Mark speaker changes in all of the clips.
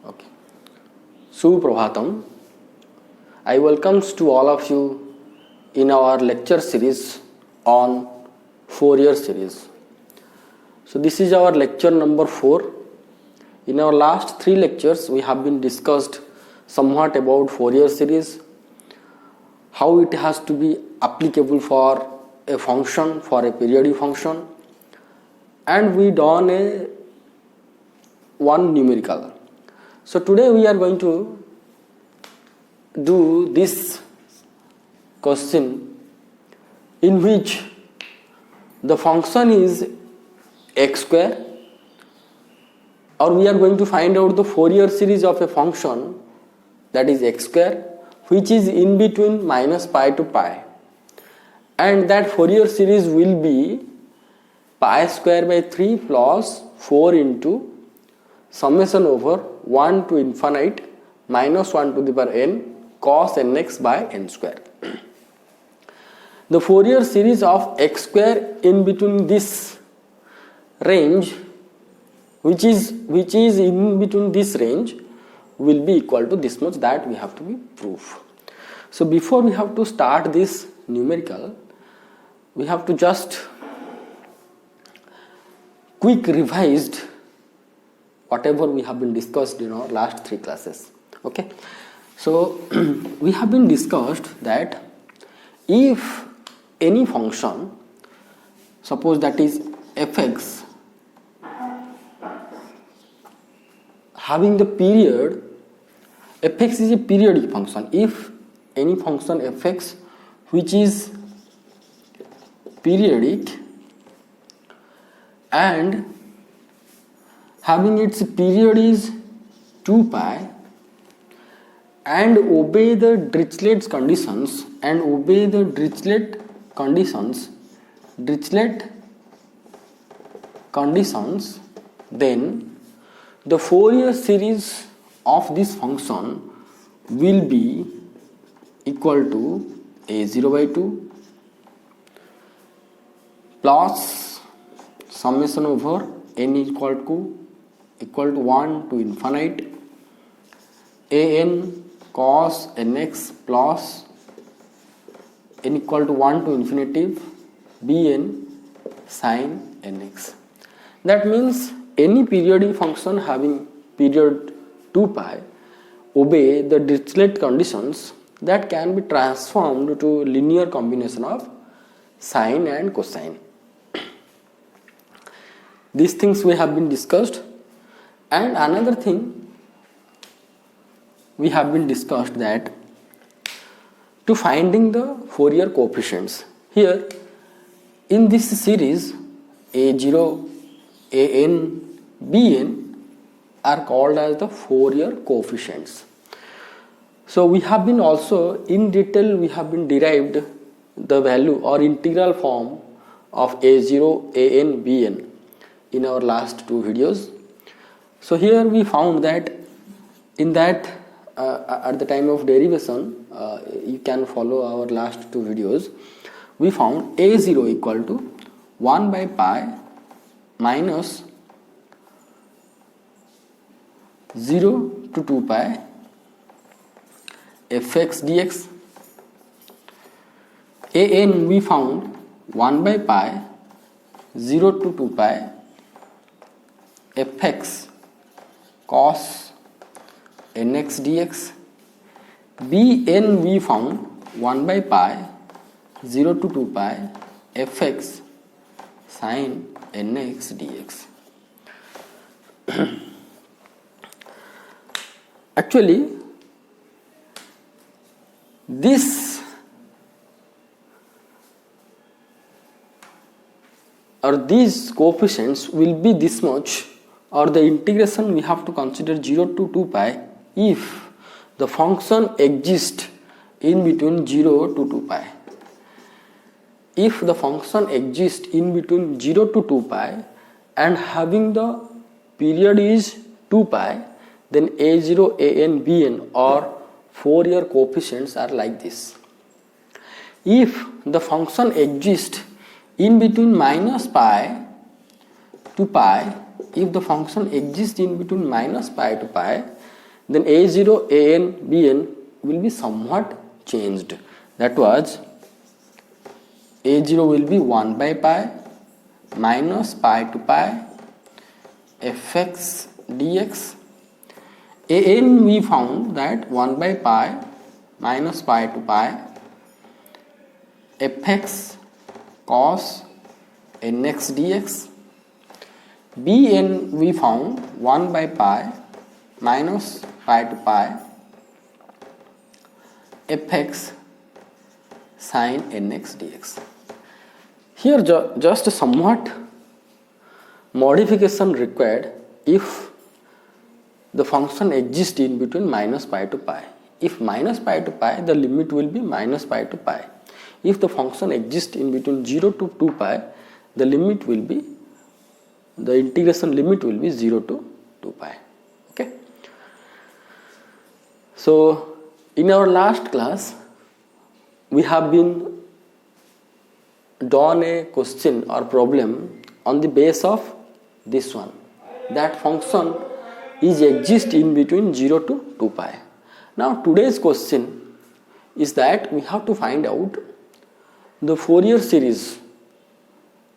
Speaker 1: Okay. Suprabhatam. I welcomes to all of you in our lecture series on Fourier series. So this is our lecture number 4. In our last 3 lectures, we have been discussed somewhat about Fourier series, how it has to be applicable for a function, for a periodic function, and we done one numerical. So today we are going to do this question in which the function is x square, or we are going to find out the Fourier series of a function that is x square, which is in between minus pi to pi, and that Fourier series will be pi square by 3 plus 4 into summation over 1 to infinite minus 1 to the power n cos nx by n square. The Fourier series of x square in between this range, which is in between this range, will be equal to this much, that we have to be proof. So before we have to start this numerical, we have to just quick revised whatever we have been discussed in our last 3 classes. Okay, so we have been discussed that if any function, suppose that is fx, having the period, fx is a periodic function. If any function fx which is periodic and having its period is 2 pi and obey the Dirichlet's conditions then the Fourier series of this function will be equal to a0 by 2 plus summation over n equal to 1 to infinite an cos nx plus n equal to 1 to infinitive bn sin nx. That means any periodic function having period 2 pi obey the Dirichlet conditions that can be transformed to linear combination of sine and cosine. These things we have been discussed, and another thing we have been discussed that to finding the Fourier coefficients, here in this series a0, an, bn are called as the Fourier coefficients. So we have been also in detail we have been derived the value or integral form of a0, an, bn in our last 2 videos. So here we found that in that at the time of derivation, you can follow our last 2 videos, we found a0 equal to 1 by pi minus 0 to 2 pi fx dx. An we found 1 by pi 0 to 2 pi fx cos nx dx. bn we found 1 by pi 0 to 2 pi fx sin nx dx. Actually, this or these coefficients will be this much, or the integration we have to consider 0 to 2 pi if the function exists in between 0 to 2 pi. If the function exists in between 0 to 2 pi and having the period is 2 pi, then a0, an, bn or Fourier coefficients are like this. If the function exists in between minus pi to pi, if the function exists in between minus pi to pi, then a0, an, bn will be somewhat changed. That was a0 will be 1 by pi minus pi to pi fx dx. An we found that 1 by pi minus pi to pi fx cos nx dx. Bn we found 1 by pi minus pi to pi fx sin nx dx. Here just a somewhat modification required if the function exists in between minus pi to pi. If minus pi to pi, the limit will be minus pi to pi. If the function exists in between 0 to 2 pi, the limit will be, the integration limit will be 0 to 2 pi. Okay. So in our last class, we have been done a question or problem on the base of this one, that function is exist in between 0 to 2 pi. Now today's question is that we have to find out the Fourier series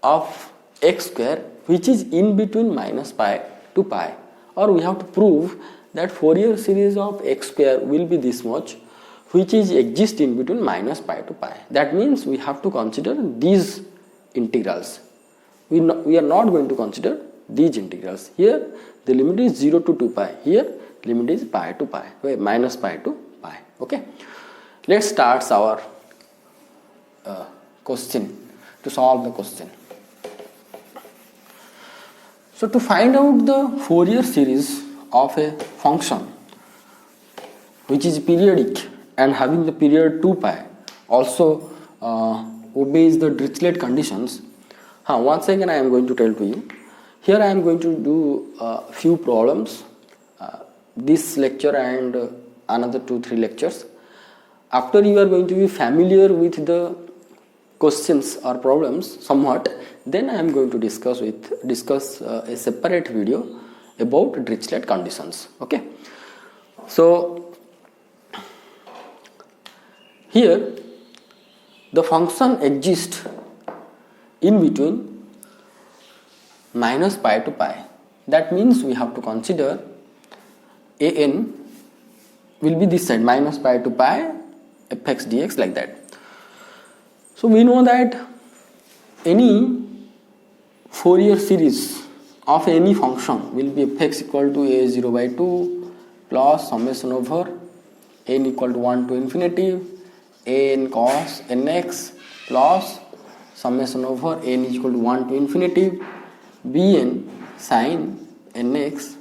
Speaker 1: of x square which is in between minus pi to pi, or we have to prove that Fourier series of x square will be this much which is exist in between minus pi to pi. That means we have to consider these integrals. We are not going to consider these integrals. Here the limit is 0 to 2 pi, here limit is pi to pi, minus pi to pi. Okay, let's start our question, to solve the question. So to find out the Fourier series of a function which is periodic and having the period 2 pi, also obeys the Dirichlet conditions. Once again I am going to tell to you. Here I am going to do a few problems, this lecture and another 2-3 lectures. After you are going to be familiar with the questions or problems somewhat, then I am going to discuss a separate video about Dirichlet conditions. Okay. So here the function exists in between minus pi to pi. That means we have to consider an will be this side, minus pi to pi fx dx, like that. So we know that any Fourier series of any function will be fx equal to a0 by 2 plus summation over n equal to 1 to infinity an cos nx plus summation over n is equal to 1 to infinity bn sin nx.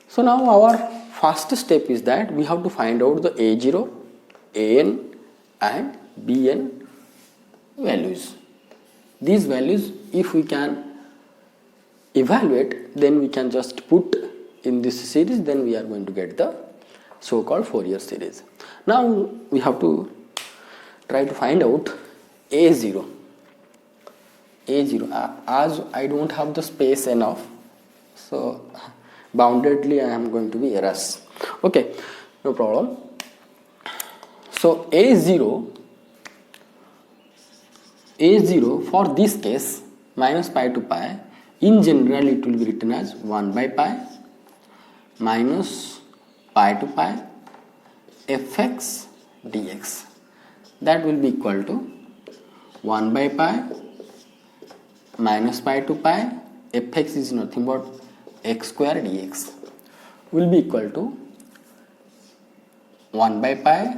Speaker 1: So now our first step is that we have to find out the a0, an and bn values. These values, if we can evaluate, then we can just put in this series, then we are going to get the so-called Fourier series. Now we have to try to find out a0. As I don't have the space enough, so boundedly I am going to be errors. Okay, no problem. So a0 for this case minus pi to pi, in general it will be written as 1 by pi minus pi to pi fx dx. That will be equal to 1 by pi minus pi to pi fx is nothing but x square dx will be equal to 1 by pi,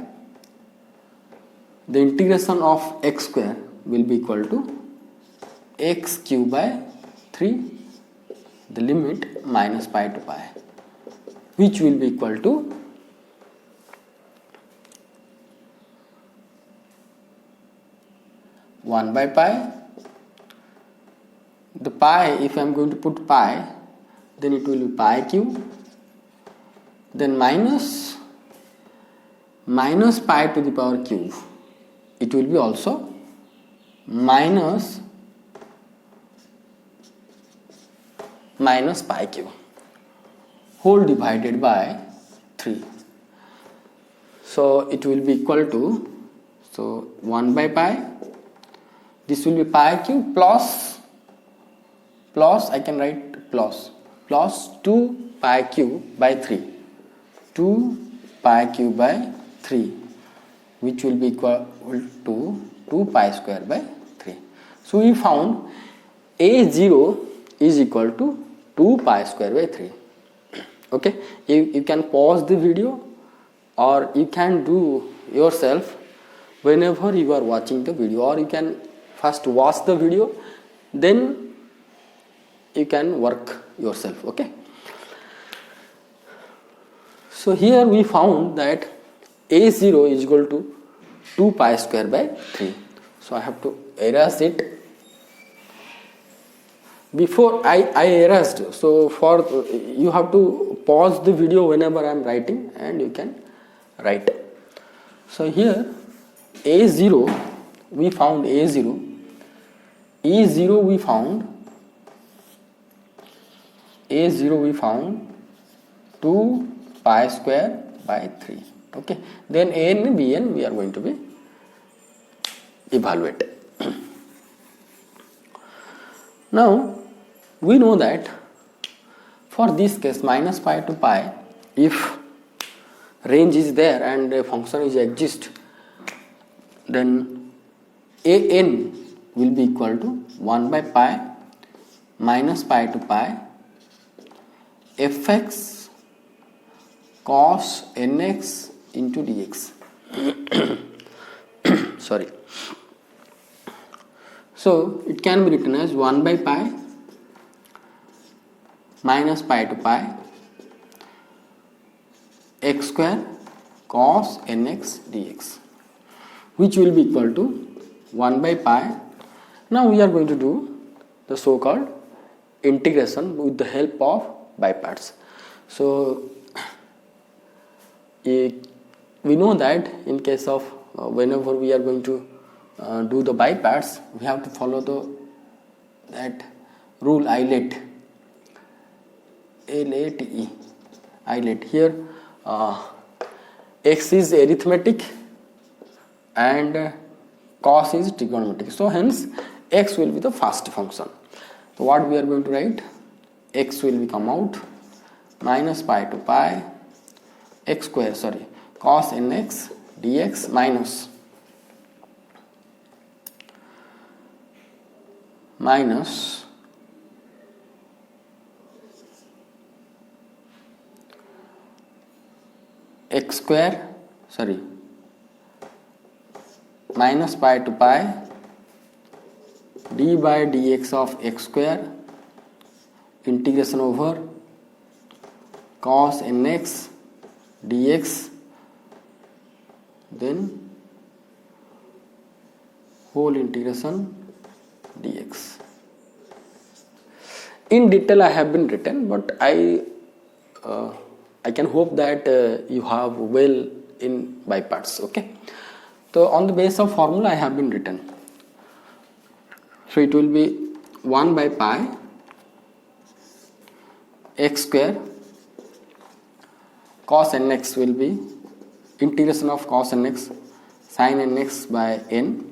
Speaker 1: the integration of x square will be equal to x cube by 3, the limit minus pi to pi, which will be equal to one by pi. The pi, if I am going to put pi, then it will be pi cube, then minus pi to the power cube, it will be also minus pi cube. whole divided by 3. So it will be equal to, so 1 by pi, this will be pi cube plus I can write plus 2 pi cube by 3, 2 pi cube by 3, which will be equal to 2 pi square by 3. So we found A0 is equal to 2 pi square by 3. Okay, you can pause the video or you can do yourself whenever you are watching the video, or you can first watch the video, then you can work yourself. Okay, so here we found that A0 is equal to 2 pi square by 3. So I have to erase it. Before I erased, so for you have to pause the video whenever I am writing and you can write. So here A0 we found A0, E0 we found, A0 we found 2 pi square by 3. Okay, then A and B and we are going to be evaluate. Now we know that for this case minus pi to pi, if range is there and a function is exist, then an will be equal to 1 by pi minus pi to pi fx cos nx into dx. Sorry. So it can be written as 1 by pi minus pi to pi x square cos nx dx, which will be equal to 1 by pi. Now we are going to do the so called integration with the help of by parts. So we know that in case of whenever we are going to do the by parts, we have to follow that rule ILATE. ILATE. Here x is arithmetic and cos is trigonometric. So hence x will be the first function. So what we are going to write? X will come out minus pi to pi x square, cos nx dx minus x square, minus pi to pi d by dx of x square integration over cos nx dx, then whole integration dx. In detail I have been written, but I can hope that you have well in by parts. Okay, so on the base of formula I have been written. So it will be 1 by pi x square cos nx will be integration of cos nx sin nx by n,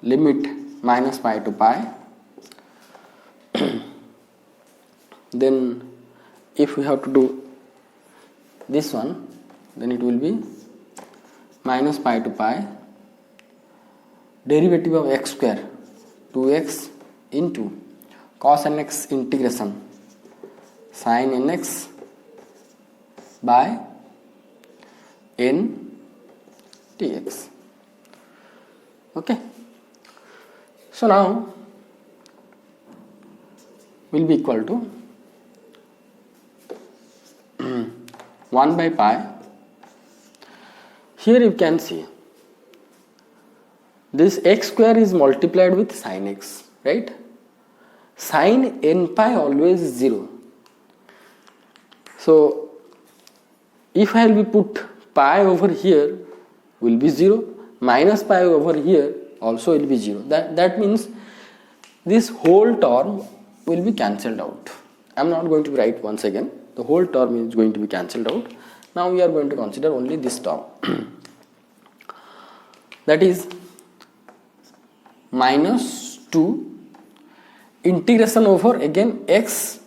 Speaker 1: limit minus pi to pi. Then if we have to do this one, then it will be minus pi to pi derivative of x square 2x into cos nx integration sin nx by n dx. Okay, so now will be equal to 1 by pi. Here you can see this x square is multiplied with sin x, right? Sin n pi always is 0. So if I will be put pi over here will be 0, minus pi over here also will be 0. That means this whole term will be cancelled out I'm not going to write once again. The whole term is going to be cancelled out. Now we are going to consider only this term. That is minus 2 integration over again x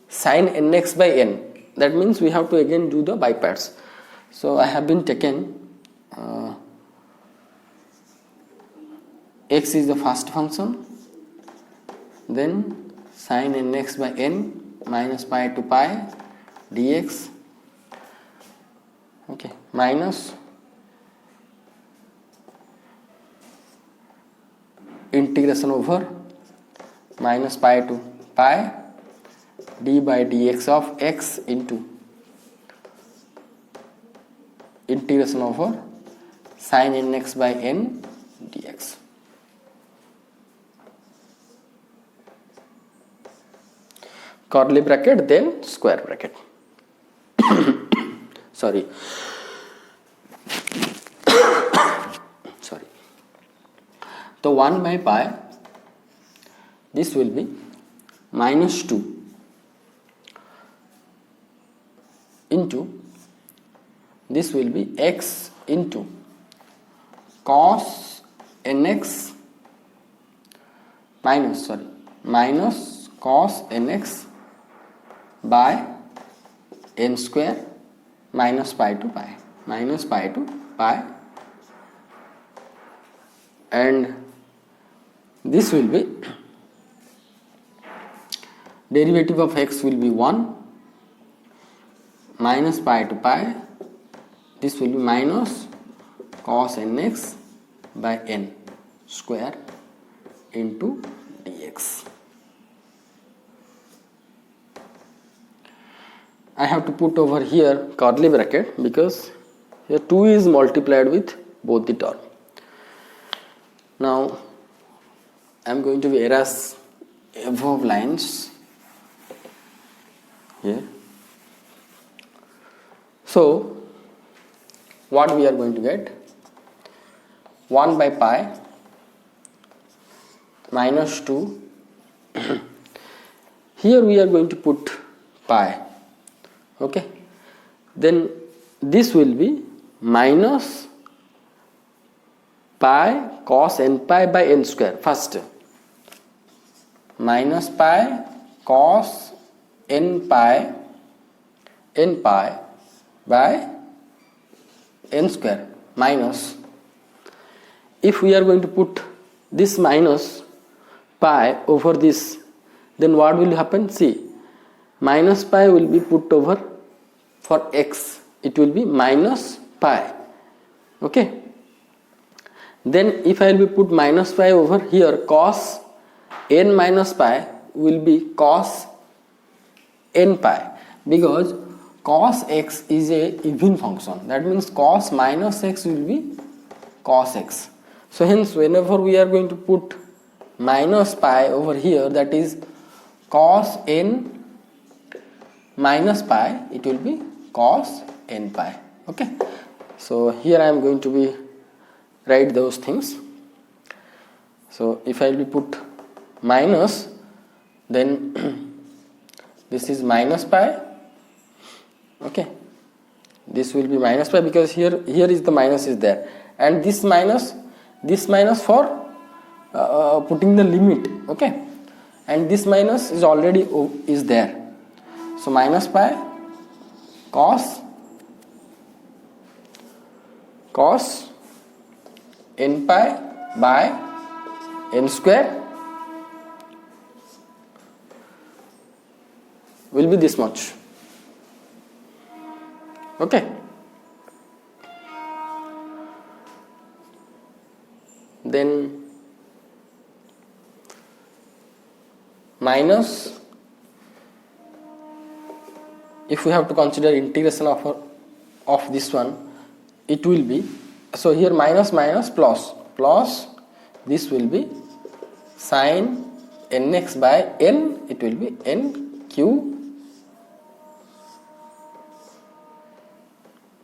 Speaker 1: sin nx by n. That means we have to again do the by parts. So I have been taken x is the first function, then sin nx by n minus pi to pi dx, okay, minus integration over minus pi to pi d by dx of x into integration over sin nx by n dx. Curly bracket, then square bracket. Sorry. So 1 by pi, this will be minus 2 into, this will be x into cos nx minus cos nx by n square minus pi to pi, and this will be derivative of x will be 1 minus pi to pi, this will be minus cos nx by n square into dx. I have to put over here curly bracket because here 2 is multiplied with both the term. Now I am going to erase above lines here. So what we are going to get? 1 by pi minus 2. Here we are going to put pi. Okay, then this will be minus pi cos n pi by n square. First, minus pi cos n pi by n square minus, if we are going to put this minus pi over this, then what will happen? See, minus pi will be put over for x, it will be minus pi. Okay, then if I will be put minus pi over here, cos n minus pi will be cos n pi, because cos x is a even function. That means cos minus x will be cos x. So hence whenever we are going to put minus pi over here, that is cos n minus pi, it will be cos n pi. Okay, so here I am going to be write those things. So if I will put minus, then this is minus pi. Okay, this will be minus pi because here is the minus is there, and this minus for putting the limit. Okay, and this minus is already is there. So minus pi cos n pi by n square will be this much. Okay, then minus, if we have to consider integration of this one, it will be, so here minus plus, this will be sin nx by n, it will be nq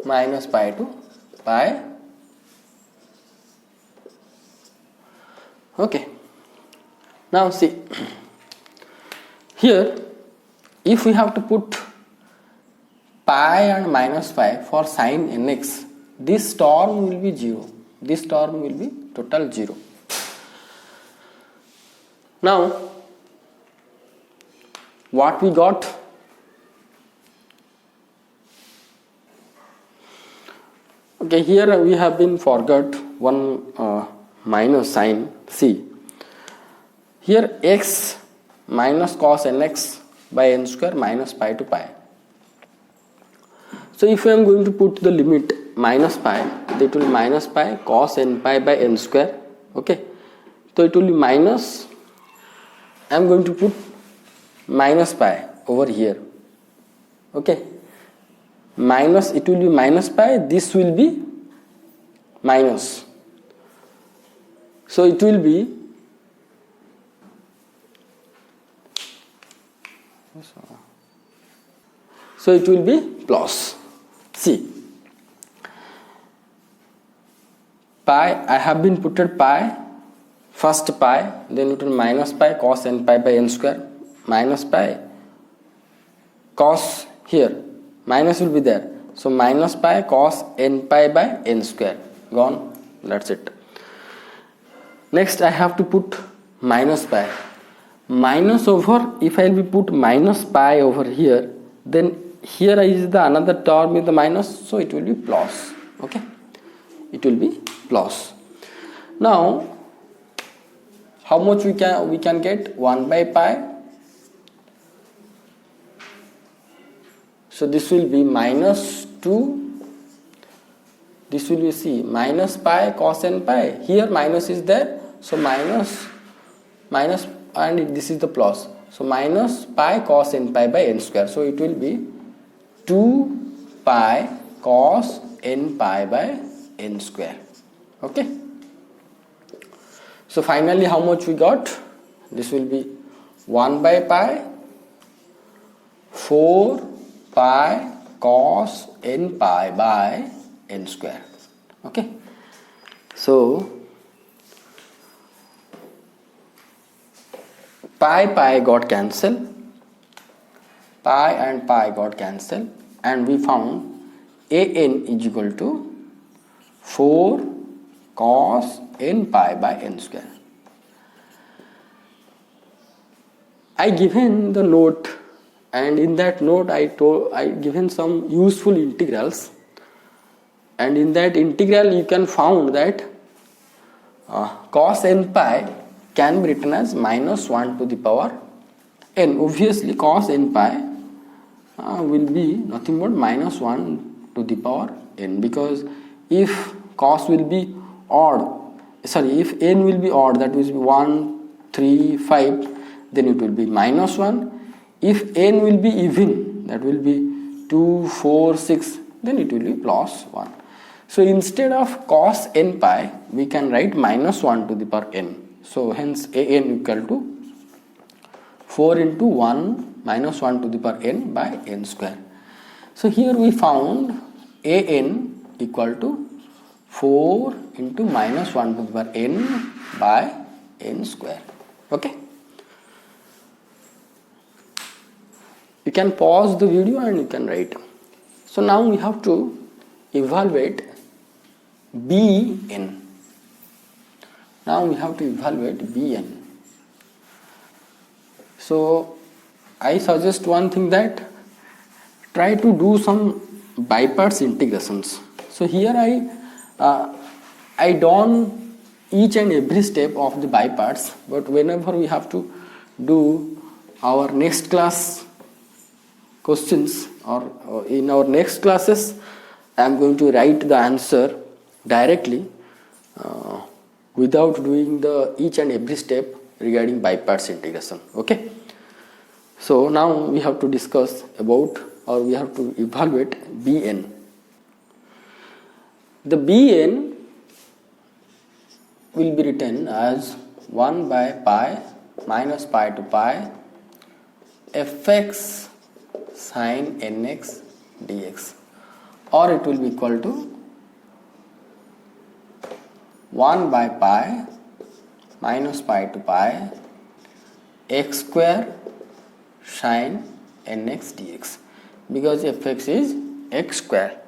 Speaker 1: minus pi to pi. Okay, now see, here if we have to put pi and minus pi for sin nx, this term will be 0. This term will be total 0. Now, what we got? Okay, here we have been forgot one minus sign. See, here x minus cos nx by n square minus pi to pi. So if I am going to put the limit minus pi, it will be minus pi cos n pi by n square. Okay, so it will be minus, I am going to put minus pi over here. Okay, minus, it will be minus pi, this will be minus. So it will be plus. See, pi, I have been putted pi, first pi, then it will minus pi cos n pi by n square, minus pi cos, here minus will be there, so minus pi cos n pi by n square, gone, that's it. Next I have to put minus pi, minus over, if I will be put minus pi over here, then here is the another term with the minus, so it will be plus. Okay, it will be plus. Now how much we can get? 1 by pi. So this will be minus 2, this will be, see, minus pi cos n pi, here minus is there, so minus and this is the plus, so minus pi cos n pi by n square, so it will be 2 pi cos n pi by n square. Okay, so finally how much we got? This will be 1 by pi 4 pi cos n pi by n square. Okay, so pi got cancelled, pi and pi got cancelled, and we found an is equal to 4 cos n pi by n square. I given the note, and in that note I given some useful integrals, and in that integral you can found that cos n pi can be written as minus 1 to the power n. Obviously cos n pi will be nothing but minus 1 to the power n, because if cos will be odd, if n will be odd, that will be 1, 3, 5, then it will be minus 1. If n will be even, that will be 2, 4, 6, then it will be plus 1. So instead of cos n pi, we can write minus 1 to the power n. So hence an equal to 4 into 1 minus 1 to the power n by n square. So here we found an equal to 4 into minus 1 to the power n by n square. Okay. You can pause the video and you can write. So now we have to evaluate Bn. Now we have to evaluate Bn. So I suggest one thing, that try to do some by parts integrations. So here I done each and every step of the by parts, but whenever we have to do our next class questions or in our next classes, I am going to write the answer directly without doing the each and every step regarding by parts integration. Okay, so now we have to discuss about, or we have to evaluate Bn. The Bn will be written as 1 by pi minus pi to pi fx sin nx dx, or it will be equal to 1 by pi minus pi to pi x square sin nx dx, because fx is x square.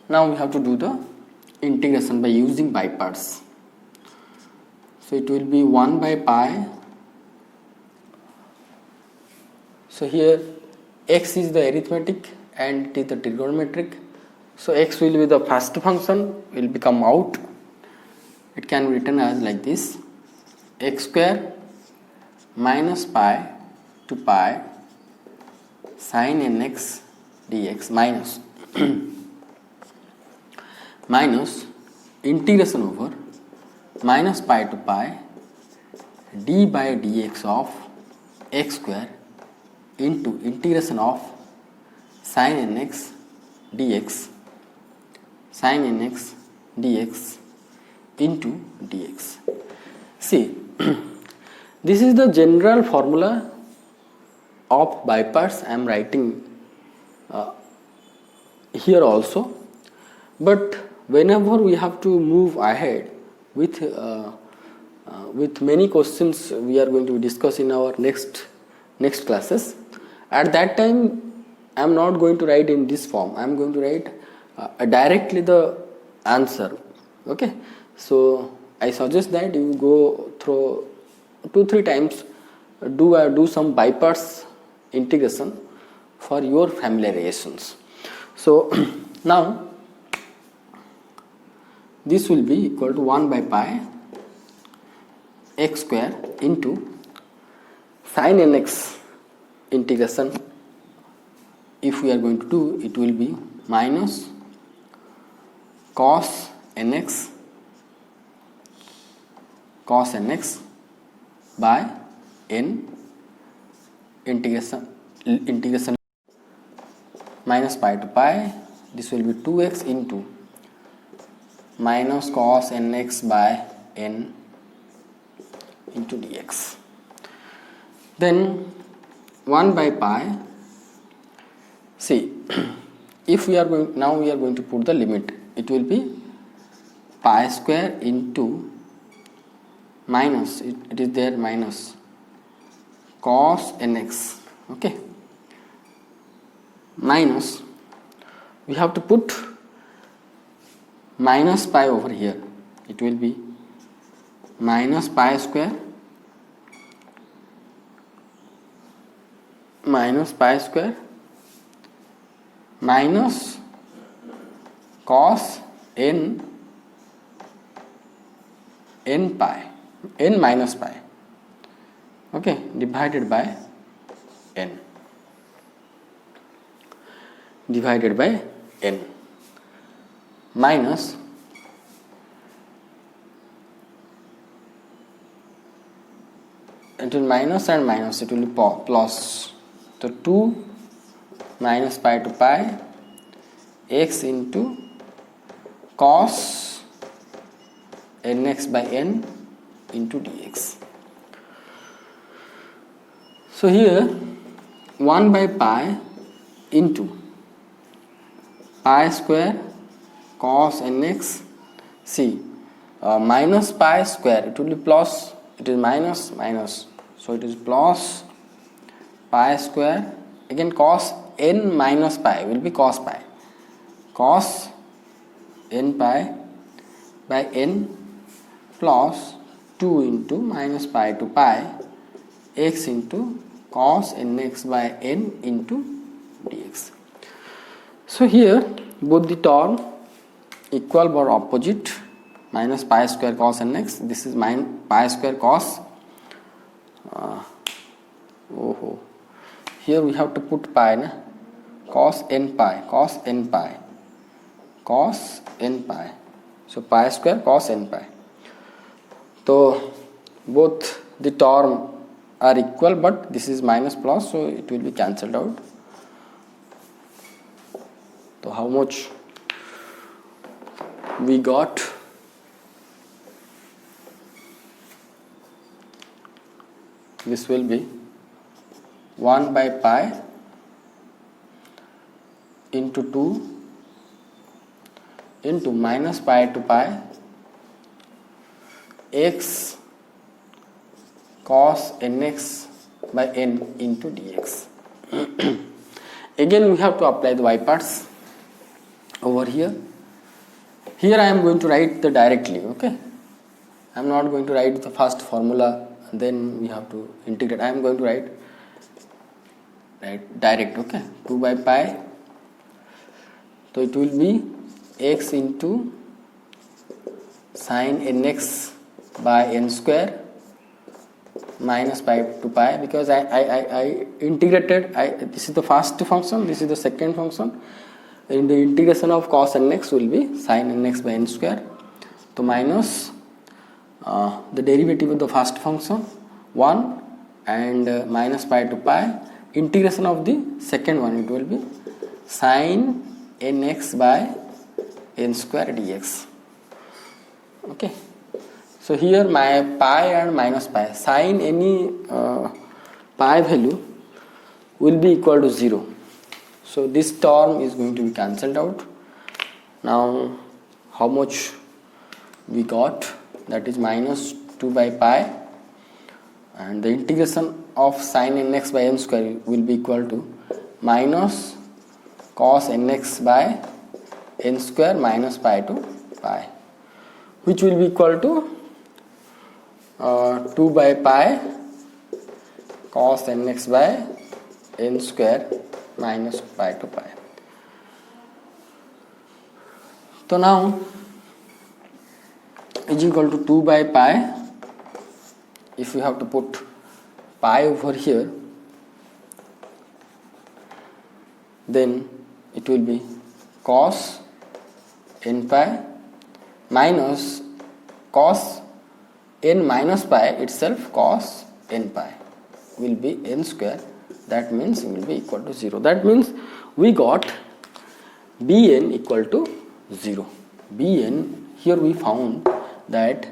Speaker 1: Now we have to do the integration by using by parts. So it will be 1 by pi. So here x is the arithmetic and it is the trigonometric. So x will be the first function, will become out. It can be written as like this: x square minus pi to pi sin nx dx minus minus integration over minus pi to pi d by dx of x square into integration of sin nx dx into dx. See, this is the general formula of by parts I am writing here also, but whenever we have to move ahead with many questions we are going to discuss in our next classes, at that time I am not going to write in this form. I am going to write directly the answer. Okay, so I suggest that you go through 2-3 times, do some by parts integration for your familiarizations. So now this will be equal to 1 by pi x square into sin nx integration. If we are going to do, it will be minus cos nx by n integration minus pi to pi. This will be 2x into minus cos nx by n into dx. Then 1 by pi. See, if we are going, now we are going to put the limit. It will be pi square into minus, it is there, minus cos nx. Okay, minus, we have to put minus pi over here. It will be minus pi square minus cos n pi, n minus pi, okay, divided by n minus it will minus and minus, it will be plus. So 2 minus pi to pi x into cos nx by n into dx. So here 1 by pi into pi square cos nx. See, minus pi square, it will be plus, it is minus, so it is plus pi square, again cos n minus pi will be cos pi, cos n pi by n plus 2 into minus pi to pi x into cos nx by n into dx. So here both the term equal but opposite, minus pi square cos nx, this is pi square cos, here we have to put pi, na? Cos n pi, so pi square cos n pi. So both the term are equal, but this is minus plus, so it will be cancelled out. So how much we got? This will be 1 by pi into 2 into minus pi to pi x cos nx by n into dx. Again we have to apply the y parts over here. Here I am going to write the directly, okay. I am not going to write the first formula and then we have to integrate. I am going to write direct, okay. 2 by pi, so it will be x into sin nx by n square minus pi to pi, because I integrated, this is the first function, this is the second function. In the integration of cos nx will be sin nx by n square, so minus the derivative of the first function 1 and minus pi to pi, integration of the second one, it will be sin nx by n square dx, okay. So here my pi and minus pi, sin any pi value will be equal to 0. So this term is going to be cancelled out. Now how much we got? That is minus 2 by pi, and the integration of sin nx by n square will be equal to minus cos nx by n square minus pi to pi, which will be equal to 2 by pi cos nx by n square minus pi to pi. So now is equal to 2 by pi. If you have to put pi over here, then it will be cos n pi minus cos n minus pi itself, cos n pi will be n square, that means it will be equal to 0. That means we got bn equal to 0. Bn, here we found that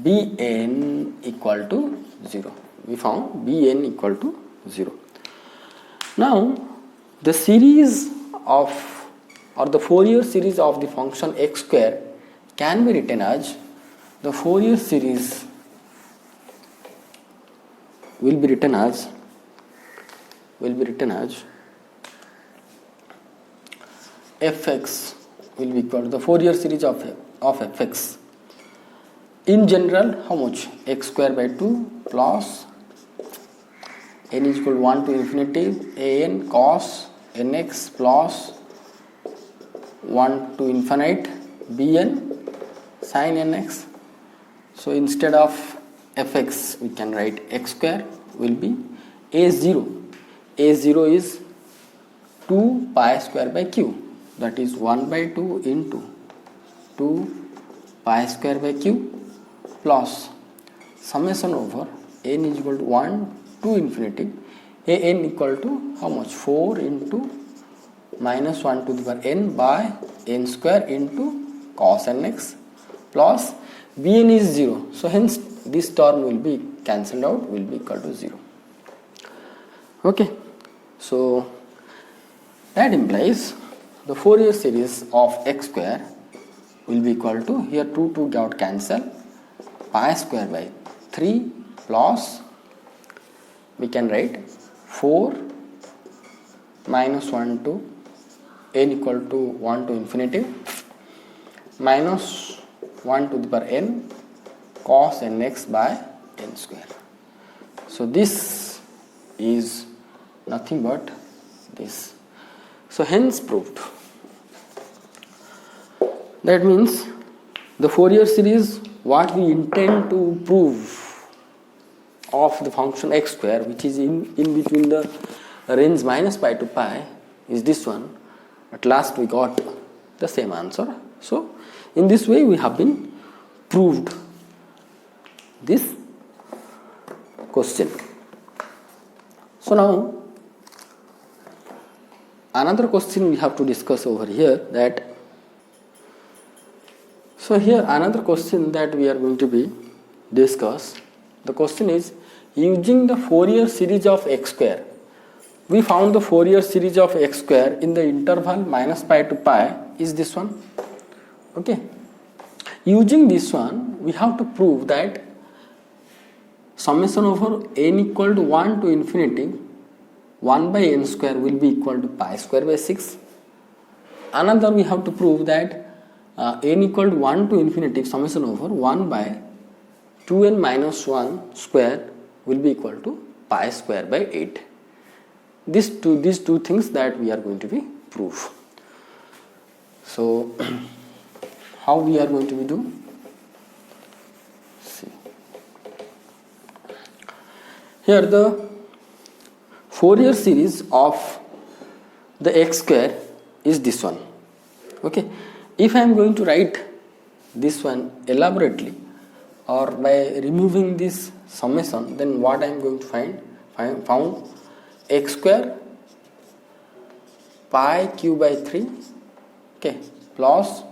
Speaker 1: bn equal to 0. We found bn equal to 0. Now the series of, or the Fourier series of the function x square can be written as, the Fourier series will be written as fx will be equal to the Fourier series of fx. In general, how much? X square by 2 plus n is equal to 1 to infinity an cos nx plus 1 to infinite bn sin nx. So instead of fx we can write x square will be a0. A0 is 2 pi square by q, that is 1 by 2 into 2 pi square by q plus summation over n is equal to 1 to infinity an equal to how much? 4 into minus 1 to the power n by n square into cos nx plus bn is 0. So hence this term will be cancelled out, will be equal to 0. Okay. So that implies the Fourier series of x square will be equal to, here 2 got cancel, pi square by 3 plus, we can write 4 minus 1 to n equal to 1 to infinity minus 1 to the power n cos nx by n square. So this is nothing but this. So hence proved. That means the Fourier series, what we intend to prove of the function x square, which is in between the range minus pi to pi, is this one. At last we got the same answer. So in this way we have been proved this question. So now another question we have to discuss over here, that so here another question that we are going to be discuss. The question is, using the Fourier series of x square, we found the Fourier series of x square in the interval minus pi to pi is this one. Okay. Using this one, we have to prove that summation over n equal to 1 to infinity 1 by n square will be equal to pi square by 6. Another we have to prove that n equal to 1 to infinity summation over 1 by 2n minus 1 square will be equal to pi square by 8. These two things that we are going to be prove. So how we are going to be do? See. Here the Fourier series of the x square is this one. Okay. If I am going to write this one elaborately or by removing this summation, then what I am going to found x square pi q by 3, okay, plus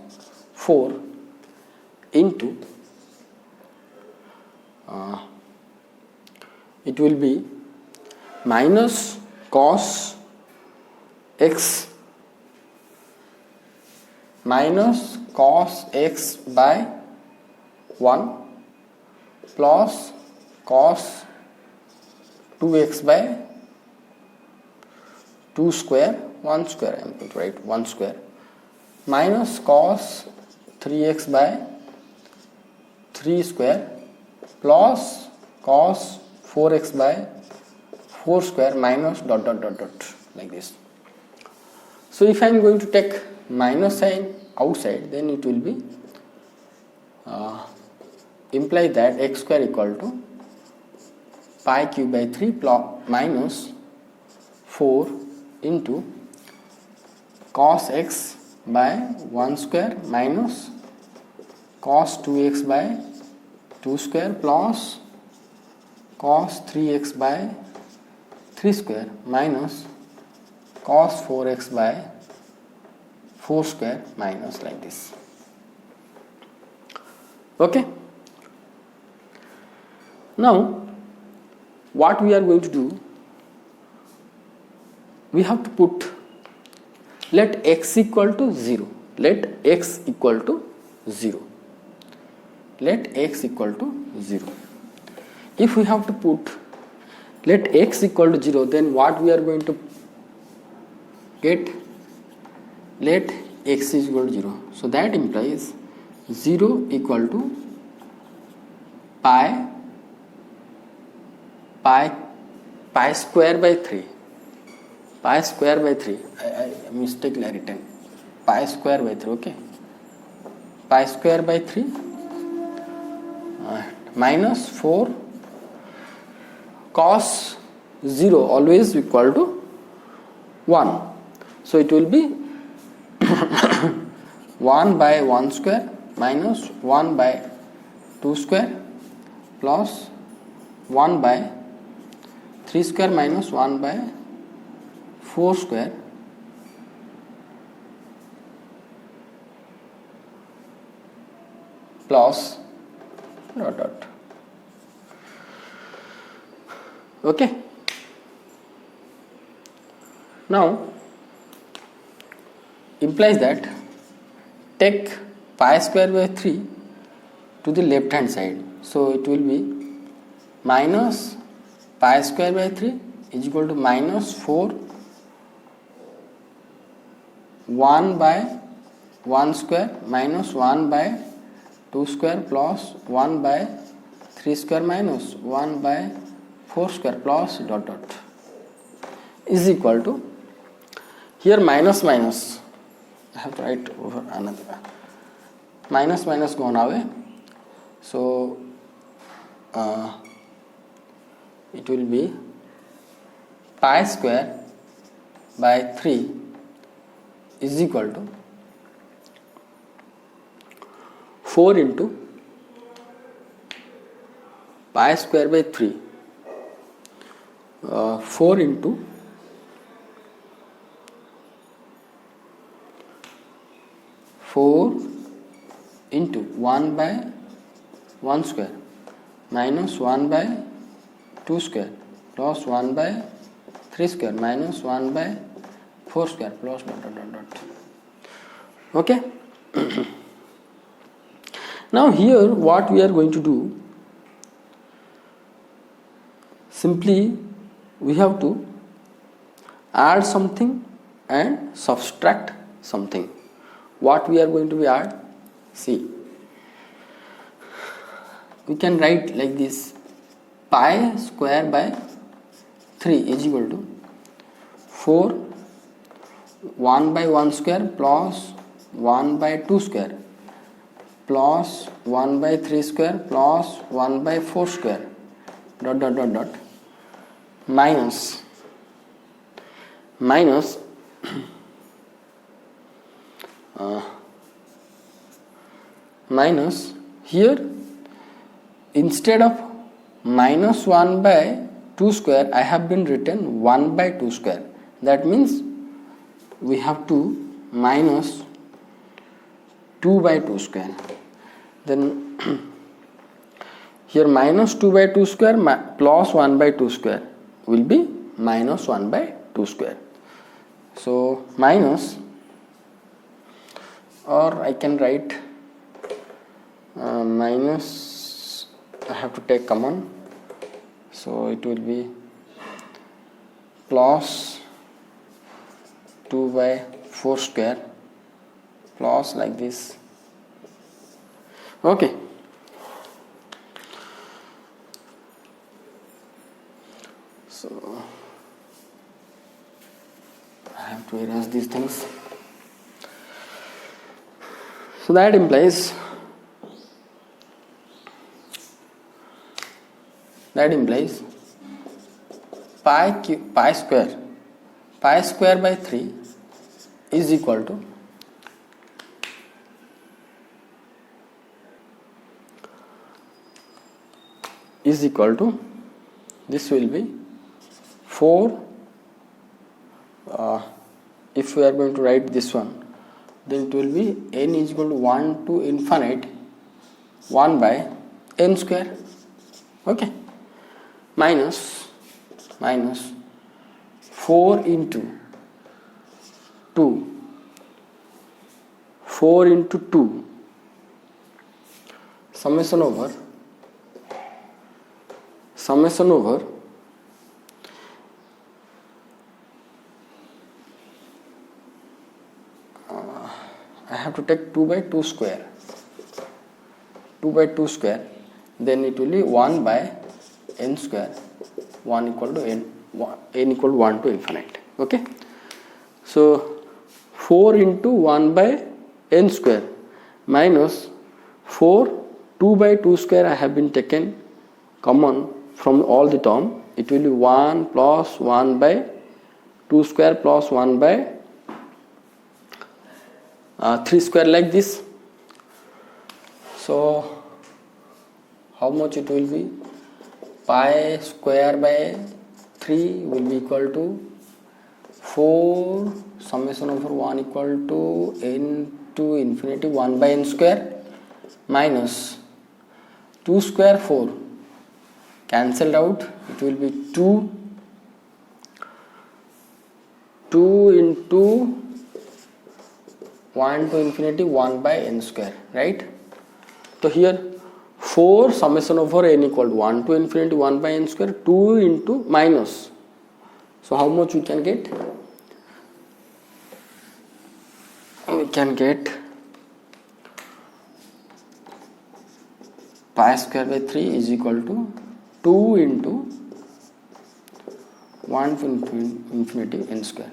Speaker 1: 4 into it will be minus cos x minus cos x by 1 plus cos 2x by 2 square, 1 square, I am going to write 1 square, minus cos 3x by 3 square plus cos 4x by 4 square minus dot dot dot dot like this. So if I am going to take minus sign outside, then it will be imply that x square equal to pi q by 3 plus minus 4 into cos x by 1 square minus cos 2x by 2 square plus cos 3x by 3 square minus cos 4x by 4 square minus like this. Okay. Now what we are going to do, we have to put let x equal to 0, let x equal to 0, let x equal to 0. If we have to put let x equal to 0, then what we are going to get, let x is equal to 0. So that implies 0 equal to pi square by 3. Pi square by 3. I mistakenly written pi square by 3. Okay. Pi square by 3 minus 4 cos 0 always equal to 1. So it will be 1 by 1 square minus 1 by 2 square plus 1 by 3 square minus 1 by 4 square plus dot dot. Okay. Now implies that take pi square by 3 to the left hand side. So it will be minus pi square by 3 is equal to minus 4 1 by 1 square minus 1 by 2 square plus 1 by 3 square minus 1 by 4 square plus dot dot is equal to, here minus minus I have to write over another, minus minus gone away, so it will be pi square by 3 is equal to 4 into pi square by 3, 4 into 4 into 1 by 1 square minus 1 by 2 square plus 1 by 3 square minus 1 by 4 square plus dot dot dot dot. Okay. Now here what we are going to do, simply we have to add something and subtract something. What we are going to be add? See, we can write like this: pi square by 3 is equal to 4 1 by 1 square plus 1 by 2 square plus 1 by 3 square plus 1 by 4 square dot dot dot dot minus minus here, instead of minus 1 by 2 square I have been written 1 by 2 square. That means we have to minus 2 by 2 square. Then here minus 2 by 2 square plus 1 by 2 square will be minus 1 by 2 square. So minus, or I can write minus, I have to take common, so it will be plus 2 by 4 square plus like this. Okay. So I have to erase these things. So that implies pi square by 3 is equal to this will be 4. If we are going to write this one, then it will be n is equal to 1 to infinite 1 by n square. Okay. Minus 4 into 2 summation over I have to take 2 by 2 square, then it will be 1 by n square, 1 equal to n equal to 1 to infinite. Okay, so 4 into 1 by n square minus 4 2 by 2 square I have been taken common from all the term. It will be 1 plus 1 by 2 square plus 1 by 3 square like this. So how much it will be? Pi square by 3 will be equal to 4 summation over 1 equal to n to infinity 1 by n square minus 2 square 4 cancelled out, it will be 2 into 1 to infinity 1 by n square, right? So here 4 summation over n equal to 1 to infinity 1 by n square, 2 into minus. So how much we can get? We can get pi square by 3 is equal to 2 into 1 to infinity n square.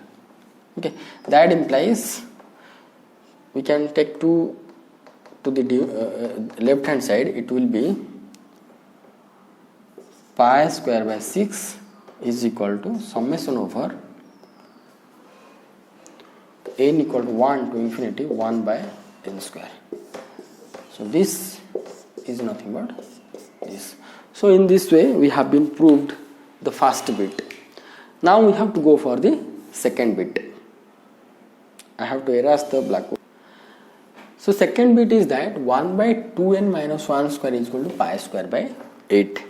Speaker 1: Okay, that implies we can take 2 to the left hand side. It will be pi square by 6 is equal to summation over n equal to 1 to infinity 1 by n square. So this is nothing but this. So in this way we have been proved the first bit. Now we have to go for the second bit. I have to erase the blackboard. So second bit is that 1 by 2n minus 1 square is equal to pi square by 8.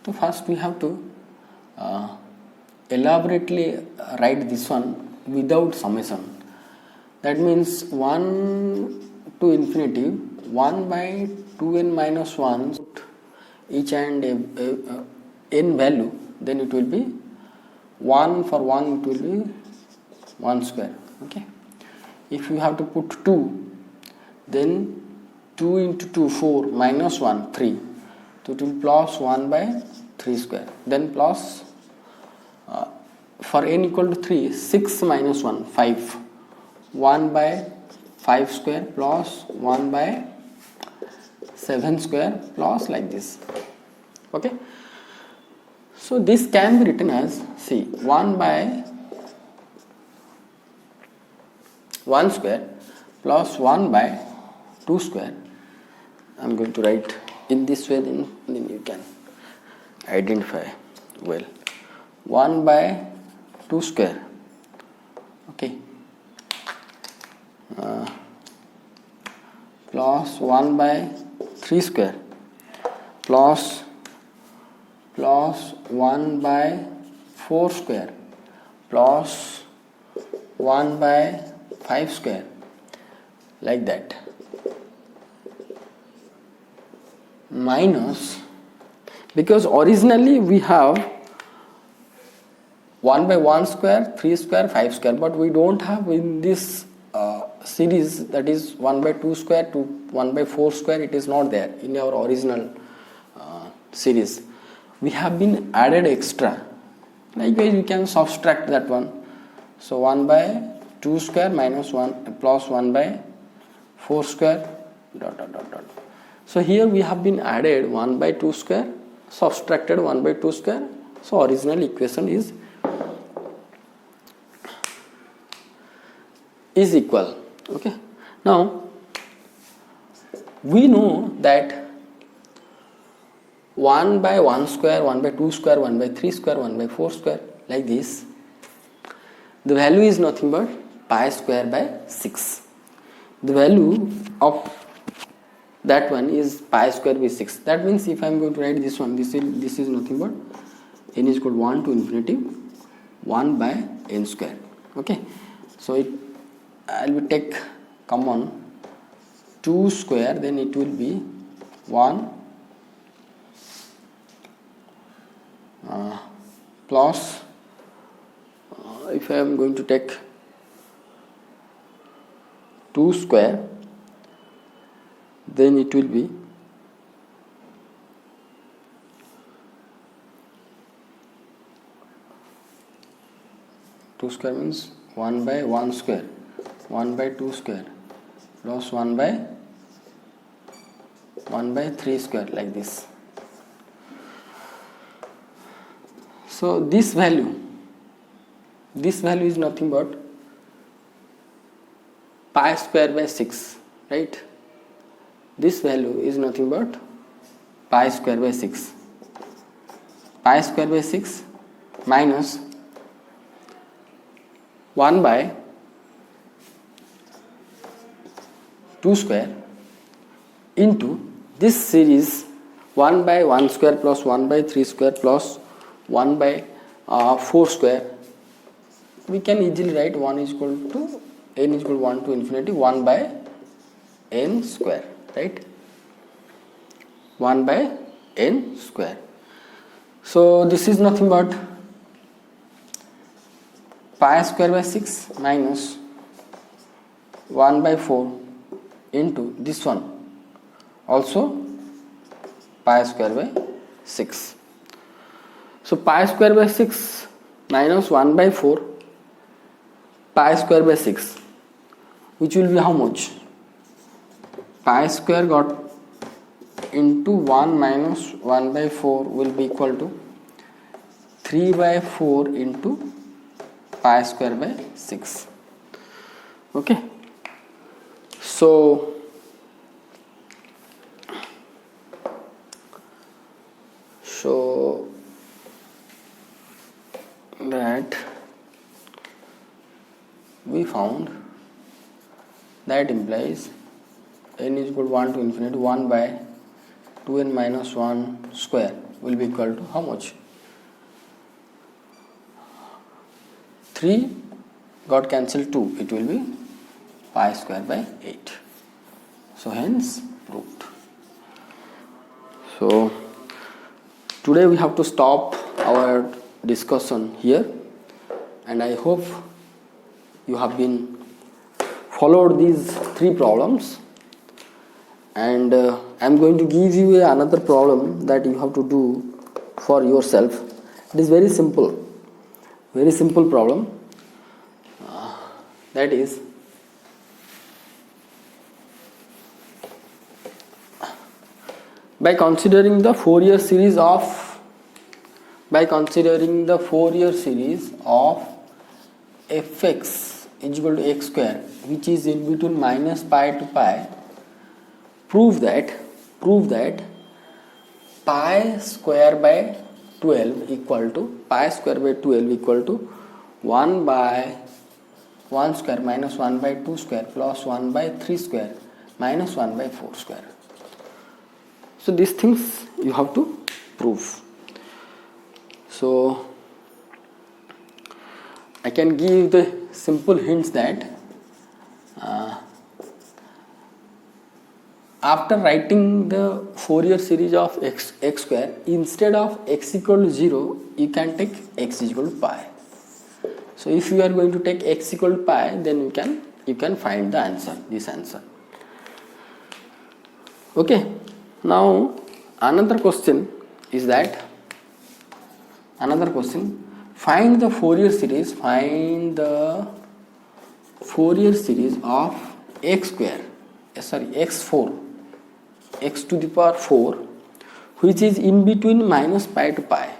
Speaker 1: So first we have to elaborately write this one without summation. That means 1 to infinity 1 by 2n minus 1 each and n value, then it will be 1 for 1, it will be 1 square. Okay, if you have to put 2, then 2 into 2 4 minus 1 3, so it will plus 1 by 3 square, then plus for n equal to 3 6 minus 1 5, 1 by 5 square plus 1 by 7 square plus like this. Okay, so this can be written as, see, 1 by 1 square plus 1 by 2 square. I am going to write in this way, then you can identify well. 1 by 2 square, okay, plus 1 by 3 square plus 1 by 4 square plus 1 by 5 square, like that, minus, because originally we have 1 by 1 square, 3 square, 5 square, but we don't have in this series, that is 1 by 2 square to 1 by 4 square, it is not there in our original series. We have been added extra. Likewise, we can subtract that one. So 1 by 2 square minus 1 plus 1 by 4 square dot dot dot dot. So here we have been added 1 by 2 square, subtracted 1 by 2 square. So original equation is equal. Okay, now we know that 1 by 1 square, 1 by 2 square, 1 by 3 square, 1 by 4 square, like this, the value is nothing but pi square by 6. The value of that one is pi square by 6. That means if I am going to write this one, this is nothing but n is equal to 1 to infinity 1 by n square. Okay, so I will take common 2 square, then it will be 1 plus, if I am going to take 2 square, then it will be 2 square means 1 by 1 square, 1 by 2 square plus 1 by 3 square, like this. So this value is nothing but pi square by 6, right? This value is nothing but pi square by 6. Pi square by 6 minus 1 by 2 square into this series 1 by 1 square plus 1 by 3 square plus 1 by 4 square. We can easily write 1 is equal to n is equal to 1 to infinity 1 by n square, right? 1 by n square. So this is nothing but pi square by 6 minus 1 by 4 into this one, also pi square by 6. So pi square by 6 minus 1 by 4 pi square by 6, which will be how much? Pi square got into 1 minus 1 by 4 will be equal to 3 by 4 into pi square by 6. Okay, so that we found that implies n is equal to 1 to infinity 1 by 2n minus 1 square will be equal to how much? 3 got cancelled 2, it will be pi square by 8. So hence proved. So today we have to stop our discussion here, and I hope you have been followed these three problems, and I'm going to give you another problem that you have to do for yourself. It is very simple problem. That is, by considering the Fourier series of fx is equal to x square, which is in between minus pi to pi, prove that pi square by 12 equal to 1 by 1 square minus 1 by 2 square plus 1 by 3 square minus 1 by 4 square. So these things you have to prove. So I can give the simple hints that after writing the Fourier series of x square, instead of x equal to 0, you can take x is equal to pi. So if you are going to take x equal to pi, then you can find the answer, this answer. Okay. Now another question is that find the Fourier series of x to the power 4, which is in between minus pi to pi.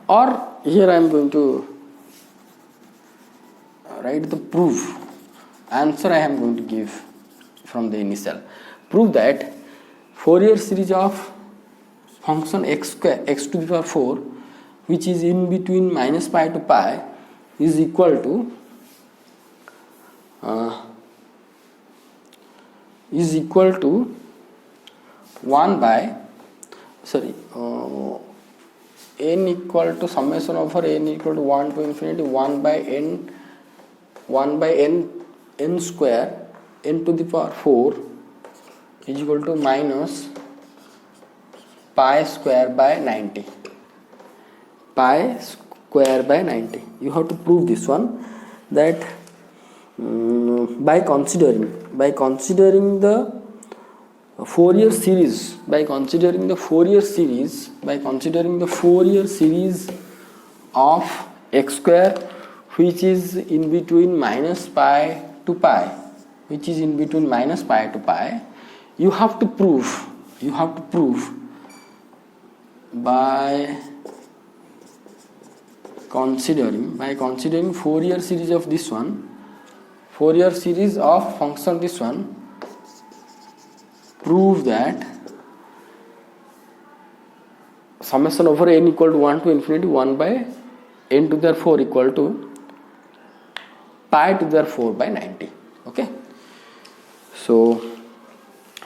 Speaker 1: Or here I am going to write the proof. Answer I am going to give from the initial. Prove that Fourier series of function x to the power 4, which is in between minus pi to pi, is equal to n equal to summation over n equal to 1 to infinity 1 by n square n to the power 4 is equal to minus pi square by 90. You have to prove this one, that by considering the Fourier series of x square, which is in between minus pi to pi, you have to prove by considering Fourier series of this one, Fourier series of function this one, prove that summation over n equal to 1 to infinity 1 by n to the 4 equal to pi to the 4 by 90. Okay. So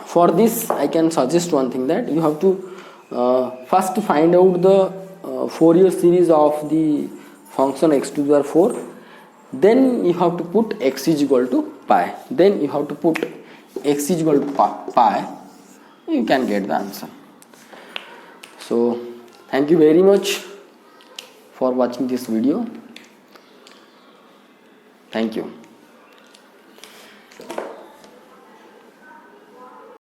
Speaker 1: for this I can suggest one thing, that you have to first find out the Fourier series of the function x to the power 4, then you have to put x is equal to pi, then you have to put x is equal to pi, you can get the answer. So thank you very much for watching this video. Thank you.